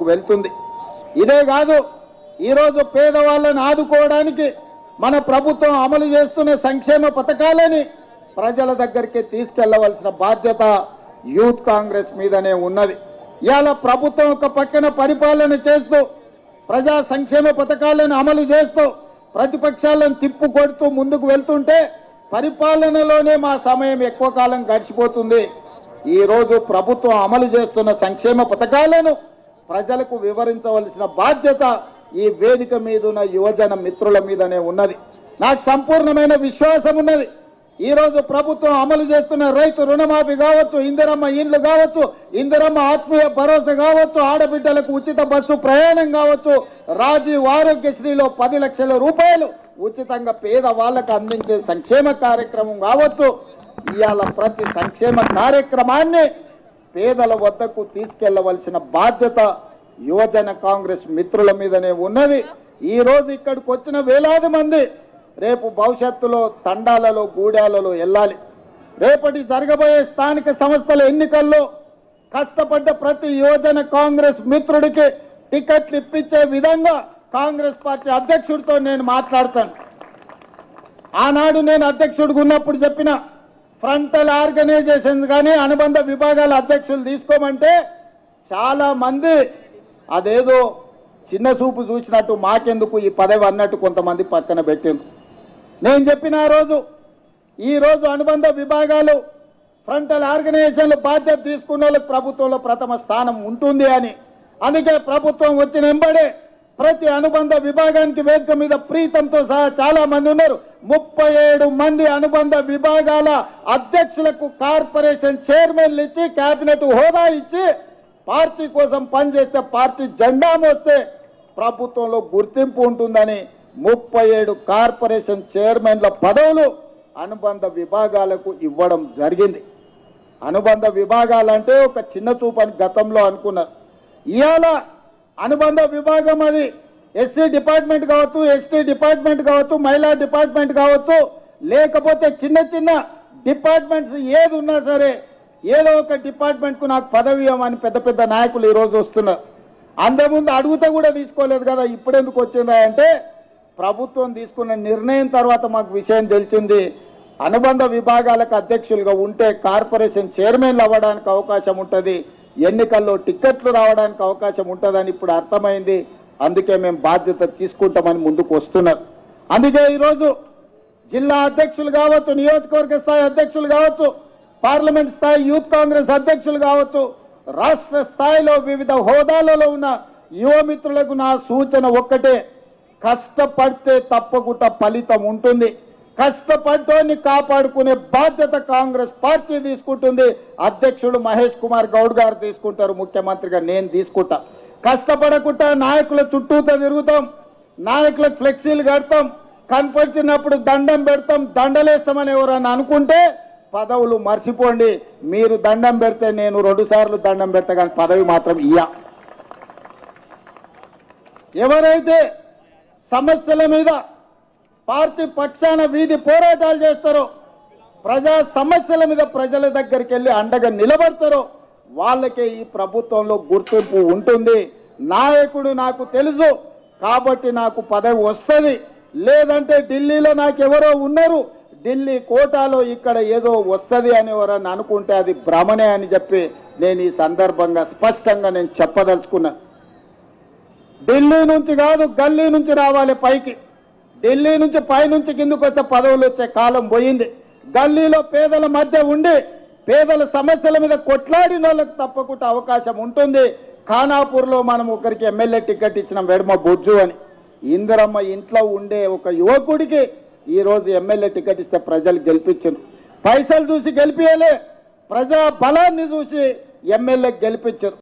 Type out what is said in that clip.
వెళ్తుంది. ఇదే కాదు, ఈరోజు పేదవాళ్ళని ఆదుకోవడానికి మన ప్రభుత్వం అమలు చేస్తున్న సంక్షేమ పథకాలని ప్రజల దగ్గరికి తీసుకెళ్లవలసిన బాధ్యత యూత్ కాంగ్రెస్ మీదనే ఉన్నది. ఇవాళ ప్రభుత్వం ఒక పక్కన పరిపాలన చేస్తూ ప్రజా సంక్షేమ పథకాలను అమలు చేస్తూ ప్రతిపక్షాలను తిప్పు కొడుతూ ముందుకు వెళ్తుంటే పరిపాలనలోనే మా సమయం ఎక్కువ కాలం గడిచిపోతుంది. ఈరోజు ప్రభుత్వం అమలు చేస్తున్న సంక్షేమ పథకాలను ప్రజలకు వివరించవలసిన బాధ్యత ఈ వేదిక మీద ఉన్న యువజన మిత్రుల మీదనే ఉన్నది. నాకు సంపూర్ణమైన విశ్వాసం ఉన్నది. ఈరోజు ప్రభుత్వం అమలు చేస్తున్న రైతు రుణమాఫీ కావచ్చు, ఇందిరమ్మ ఇండ్లు కావచ్చు, ఇందిరమ్మ ఆత్మీయ భరోసా కావచ్చు, ఆడబిడ్డలకు ఉచిత బస్సు ప్రయాణం కావచ్చు, రాజీవ్ ఆరోగ్యశ్రీలో 10 లక్షల రూపాయలు ఉచితంగా పేద వాళ్ళకు అందించే సంక్షేమ కార్యక్రమం కావచ్చు. ఇవాళ ప్రతి సంక్షేమ కార్యక్రమాన్ని పేదల వద్దకు తీసుకెళ్లవలసిన బాధ్యత యువజన కాంగ్రెస్ మిత్రుల మీదనే ఉన్నది. ఈ రోజు ఇక్కడికి వచ్చిన వేలాది మంది రేపు భవిష్యత్తులో తండాలలో గూడాలలో వెళ్ళాలి. రేపటి జరగబోయే స్థానిక సంస్థల ఎన్నికల్లో కష్టపడ్డ ప్రతి యువజన కాంగ్రెస్ మిత్రుడికి టికెట్లు ఇప్పించే విధంగా కాంగ్రెస్ పార్టీ అధ్యక్షుడితో నేను మాట్లాడతాను. ఆనాడు నేను అధ్యక్షుడిగా ఉన్నప్పుడు చెప్పిన ఫ్రంటల్ ఆర్గనైజేషన్స్ కానీ అనుబంధ విభాగాల అధ్యక్షులు తీసుకోమంటే చాలా మంది అదేదో చిన్న చూపు చూసినట్టు మాకెందుకు ఈ పదవి అన్నట్టు కొంతమంది పక్కన పెట్టింది. నేను చెప్పిన ఈ రోజు అనుబంధ విభాగాలు ఫ్రంటల్ ఆర్గనైజేషన్లు బాధ్యత తీసుకున్న వాళ్ళకి ప్రభుత్వంలో ప్రథమ స్థానం ఉంటుంది అని. అందుకే ప్రభుత్వం వచ్చిన వెంబడే ప్రతి అనుబంధ విభాగానికి వేదిక మీద ప్రీతంతో సహా చాలా మంది ఉన్నారు. 37 మంది అనుబంధ విభాగాల అధ్యక్షులకు కార్పొరేషన్ చైర్మన్లు ఇచ్చి కేబినెట్ హోదా ఇచ్చి పార్టీ కోసం పనిచేస్తే పార్టీ జెండా మోస్తే ప్రభుత్వంలో గుర్తింపు ఉంటుందని 37 కార్పొరేషన్ చైర్మన్ల పదవులు అనుబంధ విభాగాలకు ఇవ్వడం జరిగింది. అనుబంధ విభాగాలంటే ఒక చిన్న చూపని గతంలో అనుకున్నారు. ఇవాళ అనుబంధ విభాగం అది ఎస్సీ డిపార్ట్మెంట్ కావచ్చు, ఎస్టీ డిపార్ట్మెంట్ కావచ్చు, మహిళా డిపార్ట్మెంట్ కావచ్చు, లేకపోతే చిన్న చిన్న డిపార్ట్మెంట్స్ ఏది ఉన్నా సరే ఏదో ఒక డిపార్ట్మెంట్కు నాకు పదవి ఇవ్వమని పెద్ద పెద్ద నాయకులు ఈరోజు వస్తున్నారు. అంతకుముందు అడుగుతా కూడా తీసుకోలేదు కదా, ఇప్పుడెందుకు వచ్చిందా అంటే ప్రభుత్వం తీసుకున్న నిర్ణయం తర్వాత మాకు విషయం తెలిసింది. అనుబంధ విభాగాలకు అధ్యక్షులుగా ఉంటే కార్పొరేషన్ చైర్మన్లు అవ్వడానికి అవకాశం ఉంటుంది, ఎన్నికల్లో టికెట్లు రావడానికి అవకాశం ఉంటుందని ఇప్పుడు అర్థమైంది. అందుకే మేము బాధ్యత తీసుకుంటామని ముందుకు వస్తున్నారు. అందుకే ఈరోజు జిల్లా అధ్యక్షులు కావచ్చు, నియోజకవర్గ స్థాయి అధ్యక్షులు కావచ్చు, పార్లమెంట్ స్థాయి యూత్ కాంగ్రెస్ అధ్యక్షులు కావచ్చు, రాష్ట్ర స్థాయిలో వివిధ హోదాలలో ఉన్న యువమిత్రులకు నా సూచన ఒక్కటే, కష్టపడితే తప్పకుండా ఫలితం ఉంటుంది. కష్టపడ్డోని కాపాడుకునే బాధ్యత కాంగ్రెస్ పార్టీ తీసుకుంటుంది. అధ్యక్షుడు మహేష్ కుమార్ గౌడ్ గారు తీసుకుంటారు, ముఖ్యమంత్రిగా నేను తీసుకుంటా. కష్టపడకుండా నాయకుల చుట్టూతో తిరుగుతాం, నాయకులకు ఫ్లెక్సీలు కడతాం, కనపడినప్పుడు దండం పెడతాం, దండలేస్తామని ఎవరన్నా అనుకుంటే పదవులు మర్చిపోండి. మీరు దండం పెడితే నేను 2 సార్లు దండం పెడతా, కానీ పదవి మాత్రం ఇయ్య. ఎవరైతే సమస్యల మీద పార్టీ పక్షాన వీధి పోరాటాలు చేస్తారో, ప్రజా సమస్యల మీద ప్రజల దగ్గరికి వెళ్ళి అండగా నిలబడతారో వాళ్ళకే ఈ ప్రభుత్వంలో గుర్తింపు ఉంటుంది. నాయకుడు నాకు తెలుసు కాబట్టి నాకు పదవి వస్తుంది, లేదంటే ఢిల్లీలో నాకు ఎవరో ఉన్నారు, ఢిల్లీ కోటాలో ఇక్కడ ఏదో వస్తుంది అని ఎవరన్నా అనుకుంటే అది భ్రమనే అని చెప్పి నేను ఈ సందర్భంగా స్పష్టంగా నేను చెప్పదలుచుకున్నా. ఢిల్లీ నుంచి కాదు, గల్లీ నుంచి రావాలి పైకి. ఢిల్లీ నుంచి పైనుంచి కిందకు వస్తే పదవులు వచ్చే కాలం పోయింది. గల్లీలో పేదల మధ్య ఉండి పేదల సమస్యల మీద కొట్లాడిన వాళ్ళకి తప్పకుండా అవకాశం ఉంటుంది. ఖానాపూర్లో మనం ఒకరికి ఎమ్మెల్యే టికెట్ ఇచ్చిన వెడమ బొజ్జు అని, ఇందిరమ్మ ఇంట్లో ఉండే ఒక యువకుడికి ఈరోజు ఎమ్మెల్యే టికెట్ ఇస్తే ప్రజలు గెలిపించారు. పైసలు చూసి గెలిపియలే, ప్రజా బలాన్ని చూసి ఎమ్మెల్యే గెలిపించారు.